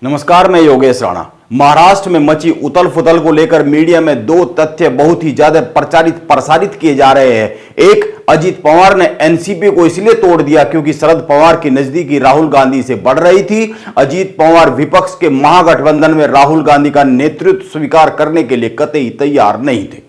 नमस्कार, मैं योगेश राणा। महाराष्ट्र में मची उथल पुथल को लेकर मीडिया में दो तथ्य बहुत ही ज्यादा प्रसारित किए जा रहे हैं। एक, अजीत पवार ने एनसीपी को इसलिए तोड़ दिया क्योंकि शरद पवार की नजदीकी राहुल गांधी से बढ़ रही थी। अजीत पवार विपक्ष के महागठबंधन में राहुल गांधी का नेतृत्व स्वीकार करने के लिए कतई तैयार नहीं थे,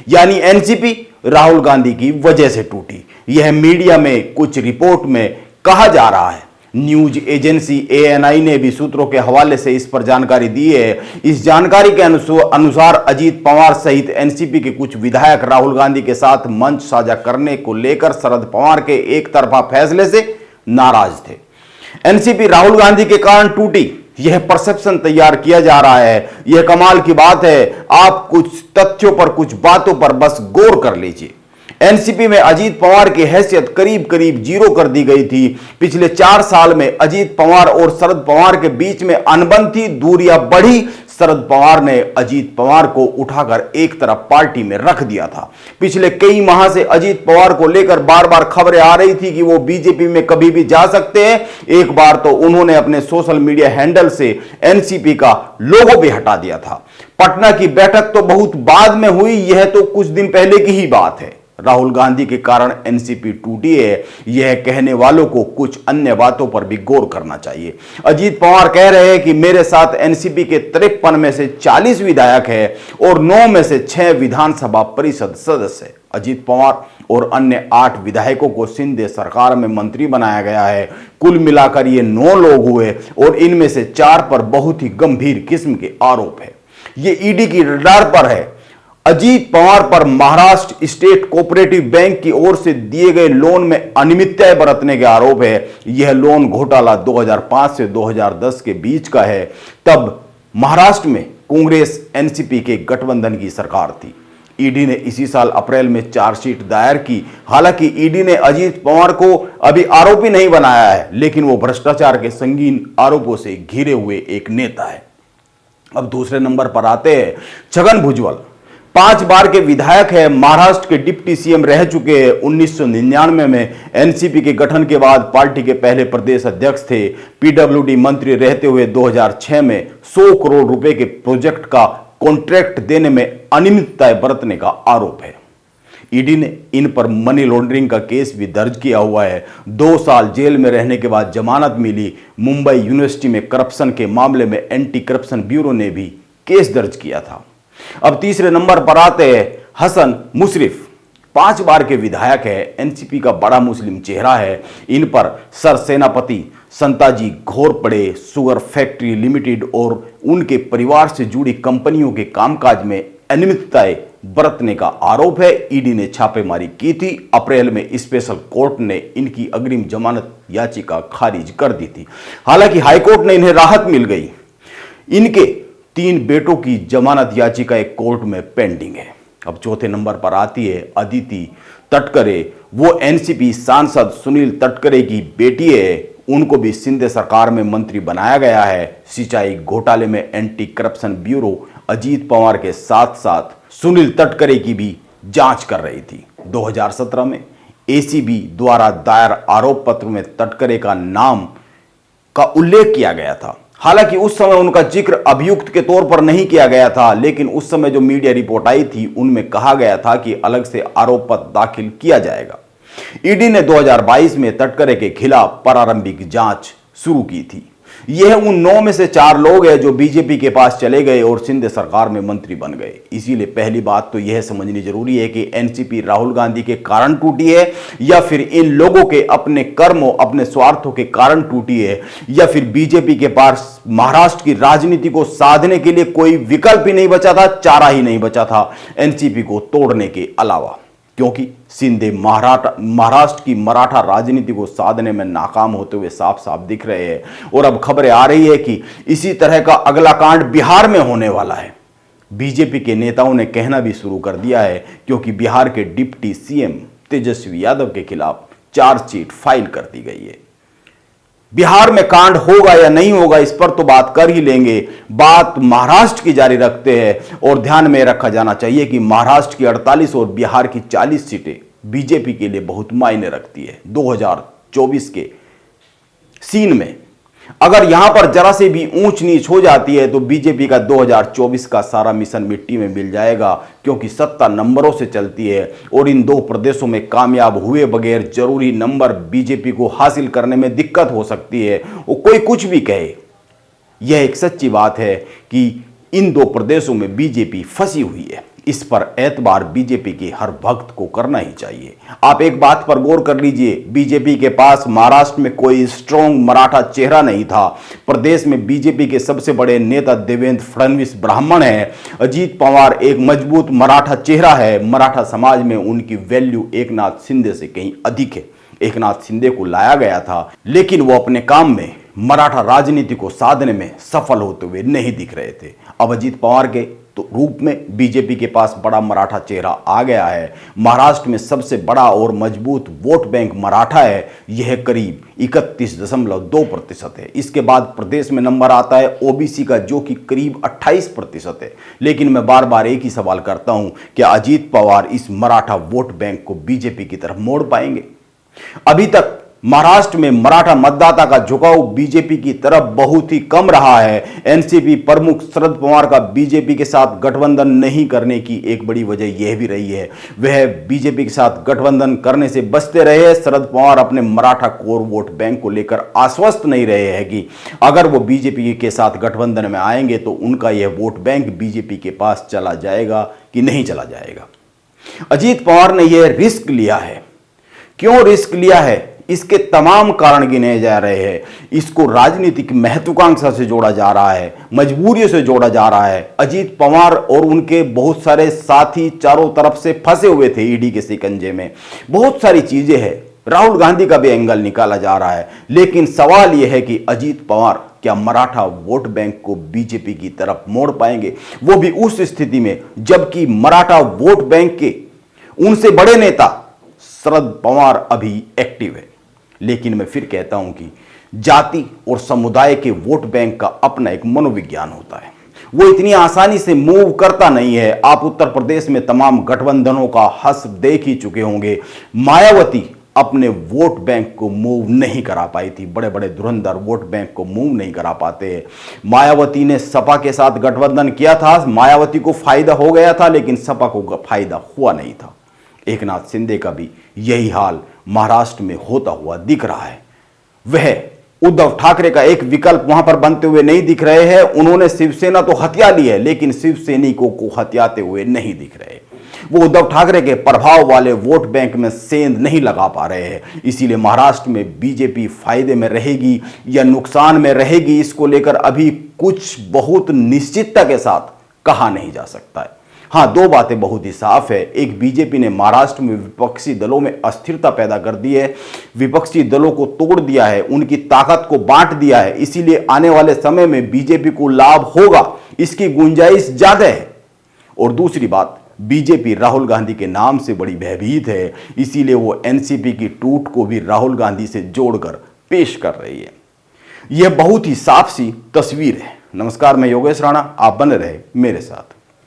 यानी एनसीपी राहुल गांधी की वजह से टूटी। यह मीडिया में कुछ रिपोर्ट में कहा जा रहा है। न्यूज एजेंसी एएनआई ने भी सूत्रों के हवाले से इस पर जानकारी दी है। इस जानकारी के अनुसार अजीत पवार सहित एनसीपी के कुछ विधायक राहुल गांधी के साथ मंच साझा करने को लेकर शरद पवार के एक तरफा फैसले से नाराज थे। एनसीपी राहुल गांधी के कारण टूटी, यह परसेप्शन तैयार किया जा रहा है। यह कमाल की बात है। आप कुछ तथ्यों पर, कुछ बातों पर बस गौर कर लीजिए। एनसीपी में अजीत पवार की हैसियत करीब करीब जीरो कर दी गई थी। पिछले 4 साल में अजीत पवार और शरद पवार के बीच में अनबन थी, दूरियां बढ़ी। शरद पवार ने अजीत पवार को उठाकर एक तरफ पार्टी में रख दिया था। पिछले कई माह से अजीत पवार को लेकर बार बार खबरें आ रही थी कि वो बीजेपी में कभी भी जा सकते हैं। एक बार तो उन्होंने अपने सोशल मीडिया हैंडल से एनसीपी का लोगो भी हटा दिया था। पटना की बैठक तो बहुत बाद में हुई, यह तो कुछ दिन पहले की ही बात है। राहुल गांधी के कारण एनसीपी टूटी है, यह कहने वालों को कुछ अन्य बातों पर भी गौर करना चाहिए। अजीत पवार कह रहे हैं कि मेरे साथ एनसीपी के 53 में से 40 विधायक है और 9 में से 6 विधानसभा परिषद सदस्य है। अजीत पवार और अन्य 8 विधायकों को शिंदे सरकार में मंत्री बनाया गया है। कुल मिलाकर ये 9 लोग हुए और इनमें से 4 पर बहुत ही गंभीर किस्म के आरोप है। ये ईडी की रडार पर है। अजीत पवार पर महाराष्ट्र स्टेट कोऑपरेटिव बैंक की ओर से दिए गए लोन में अनियमितताएं बरतने के आरोप है। यह लोन घोटाला 2005 से 2010 के बीच का है। तब महाराष्ट्र में कांग्रेस एनसीपी के गठबंधन की सरकार थी। ईडी ने इसी साल अप्रैल में चार्जशीट दायर की। हालांकि ईडी ने अजीत पवार को अभी आरोपी नहीं बनाया है, लेकिन वो भ्रष्टाचार के संगीन आरोपों से घिरे हुए एक नेता है। अब दूसरे नंबर पर आते हैं छगन भुजबल। 5 बार के विधायक है, महाराष्ट्र के डिप्टी सीएम रह चुके हैं। 1999 में एनसीपी के गठन के बाद पार्टी के पहले प्रदेश अध्यक्ष थे। पीडब्ल्यूडी मंत्री रहते हुए 2006 में 100 करोड़ रुपए के प्रोजेक्ट का कॉन्ट्रैक्ट देने में अनियमितताएं बरतने का आरोप है। ईडी ने इन पर मनी लॉन्ड्रिंग का केस भी दर्ज किया हुआ है। 2 साल जेल में रहने के बाद जमानत मिली। मुंबई यूनिवर्सिटी में करप्शन के मामले में एंटी करप्शन ब्यूरो ने भी केस दर्ज किया था। अब तीसरे नंबर पर आते हैं हसन मुशर्रफ। 5 बार के विधायक है, एनसीपी का बड़ा मुस्लिम चेहरा है। इन पर सर सेनापति Santaji Ghorpade sugar factory limited और उनके परिवार से जुड़ी कंपनियों के कामकाज में अनियमितताएं बरतने का आरोप है। ईडी ने छापेमारी की थी। अप्रैल में स्पेशल कोर्ट ने इनकी अग्रिम जमानत याचिका खारिज कर दी थी। हालांकि हाईकोर्ट ने इन्हें राहत मिल गई। इनके 3 बेटों की जमानत याचिका एक कोर्ट में पेंडिंग है। अब चौथे नंबर पर आती है अदिति तटकरे। वो एनसीपी सांसद सुनील तटकरे की बेटी है। उनको भी शिंदे सरकार में मंत्री बनाया गया है। सिंचाई घोटाले में anti corruption bureau Ajit Pawar के साथ साथ सुनील तटकरे की भी जांच कर रही थी। 2017 में एसीबी द्वारा दायर आरोप पत्र में तटकरे का नाम का उल्लेख किया गया था। हालांकि उस समय उनका जिक्र अभियुक्त के तौर पर नहीं किया गया था, लेकिन उस समय जो मीडिया रिपोर्ट आई थी उनमें कहा गया था कि अलग से आरोप पत्र दाखिल किया जाएगा। ईडी ने 2022 में तटकरे के खिलाफ प्रारंभिक जांच शुरू की थी। यह उन 9 में से 4 लोग हैं जो बीजेपी के पास चले गए और शिंदे सरकार में मंत्री बन गए। इसीलिए पहली बात तो यह समझनी जरूरी है कि एनसीपी राहुल गांधी के कारण टूटी है या फिर इन लोगों के अपने कर्मों, अपने स्वार्थों के कारण टूटी है, या फिर बीजेपी के पास महाराष्ट्र की राजनीति को साधने के लिए कोई विकल्प ही नहीं बचा था, चारा ही नहीं बचा था एनसीपी को तोड़ने के अलावा। क्योंकि शिंदे महाराष्ट्र की मराठा राजनीति को साधने में नाकाम होते हुए साफ साफ दिख रहे हैं। और अब खबरें आ रही है कि इसी तरह का अगला कांड बिहार में होने वाला है। बीजेपी के नेताओं ने कहना भी शुरू कर दिया है, क्योंकि बिहार के डिप्टी सीएम तेजस्वी यादव के खिलाफ चार्जशीट फाइल कर दी गई है। बिहार में कांड होगा या नहीं होगा इस पर तो बात कर ही लेंगे। बात महाराष्ट्र की जारी रखते हैं और ध्यान में रखा जाना चाहिए कि महाराष्ट्र की 48 और बिहार की 40 सीटें बीजेपी के लिए बहुत मायने रखती है 2024 के सीन में। अगर यहां पर जरा से भी ऊंच नीच हो जाती है तो बीजेपी का 2024 का सारा मिशन मिट्टी में मिल जाएगा, क्योंकि सत्ता नंबरों से चलती है और इन 2 प्रदेशों में कामयाब हुए बगैर जरूरी नंबर बीजेपी को हासिल करने में दिक्कत हो सकती है। वो कोई कुछ भी कहे, यह एक सच्ची बात है कि इन 2 प्रदेशों में बीजेपी फंसी हुई है। इस पर एतबार बीजेपी के हर भक्त को करना ही चाहिए। आप एक बात पर गौर कर लीजिए, बीजेपी के पास महाराष्ट्र में कोई स्ट्रॉन्ग मराठा चेहरा नहीं था। प्रदेश में बीजेपी के सबसे बड़े नेता देवेंद्र फडणवीस ब्राह्मण है, अजीत पवार एक मजबूत मराठा चेहरा है। मराठा समाज में उनकी वैल्यू एकनाथ शिंदे से कहीं अधिक है। एकनाथ शिंदे को लाया गया था, लेकिन वो अपने काम में मराठा राजनीति को साधने में सफल होते हुए नहीं दिख रहे थे। अब अजीत पवार के रूप में बीजेपी के पास बड़ा मराठा चेहरा आ गया है। महाराष्ट्र में सबसे बड़ा और मजबूत वोट बैंक मराठा है, यह करीब 31.2% है। इसके बाद प्रदेश में नंबर आता है ओबीसी का, जो कि करीब 28% है। लेकिन मैं बार बार एक ही सवाल करता हूं, क्या अजीत पवार इस मराठा वोट बैंक को बीजेपी की तरफ मोड़ पाएंगे? अभी तक महाराष्ट्र में मराठा मतदाता का झुकाव बीजेपी की तरफ बहुत ही कम रहा है। एनसीपी प्रमुख शरद पवार का बीजेपी के साथ गठबंधन नहीं करने की एक बड़ी वजह यह भी रही है, वह बीजेपी के साथ गठबंधन करने से बचते रहे हैं। शरद पवार अपने मराठा कोर वोट बैंक को लेकर आश्वस्त नहीं रहे हैं कि अगर वो बीजेपी के साथ गठबंधन में आएंगे तो उनका यह वोट बैंक बीजेपी के पास चला जाएगा कि नहीं चला जाएगा। अजीत पवार ने यह रिस्क लिया है। क्यों रिस्क लिया है? इसके तमाम कारण गिने जा रहे हैं। इसको राजनीतिक महत्वाकांक्षा से जोड़ा जा रहा है, मजबूरियों से जोड़ा जा रहा है। अजीत पवार और उनके बहुत सारे साथी चारों तरफ से फंसे हुए थे ईडी के शिकंजे में। बहुत सारी चीजें हैं। राहुल गांधी का भी एंगल निकाला जा रहा है, लेकिन सवाल यह है कि अजीत पवार क्या मराठा वोट बैंक को बीजेपी की तरफ मोड़ पाएंगे, वो भी उस स्थिति में जबकि मराठा वोट बैंक के उनसे बड़े नेता शरद पवार अभी एक्टिव है। लेकिन मैं फिर कहता हूं कि जाति और समुदाय के वोट बैंक का अपना एक मनोविज्ञान होता है, वो इतनी आसानी से मूव करता नहीं है। आप उत्तर प्रदेश में तमाम गठबंधनों का हस देख ही चुके होंगे। मायावती अपने वोट बैंक को मूव नहीं करा पाई थी, बड़े बड़े धुरंधर वोट बैंक को मूव नहीं करा पाते हैं। मायावती ने सपा के साथ गठबंधन किया था, मायावती को फायदा हो गया था, लेकिन सपा को फायदा हुआ नहीं था। एकनाथ शिंदे का भी यही हाल महाराष्ट्र में होता हुआ दिख रहा है। वह उद्धव ठाकरे का एक विकल्प वहां पर बनते हुए नहीं दिख रहे हैं। उन्होंने शिवसेना तो हत्या ली है, लेकिन शिवसैनिकों को हत्याते हुए नहीं दिख रहे। वो उद्धव ठाकरे के प्रभाव वाले वोट बैंक में सेंध नहीं लगा पा रहे हैं। इसीलिए महाराष्ट्र में बीजेपी फायदे में रहेगी या नुकसान में रहेगी, इसको लेकर अभी कुछ बहुत निश्चितता के साथ कहा नहीं जा सकता है। हाँ, 2 बातें बहुत ही साफ है। एक, बीजेपी ने महाराष्ट्र में विपक्षी दलों में अस्थिरता पैदा कर दी है, विपक्षी दलों को तोड़ दिया है, उनकी ताकत को बांट दिया है। इसीलिए आने वाले समय में बीजेपी को लाभ होगा, इसकी गुंजाइश ज्यादा है। और दूसरी बात, बीजेपी राहुल गांधी के नाम से बड़ी भयभीत है, इसीलिए वो एनसीपी की टूट को भी राहुल गांधी से जोड़कर पेश कर रही है। यह बहुत ही साफ सी तस्वीर है। नमस्कार, मैं योगेश राणा, आप बने रहे मेरे साथ।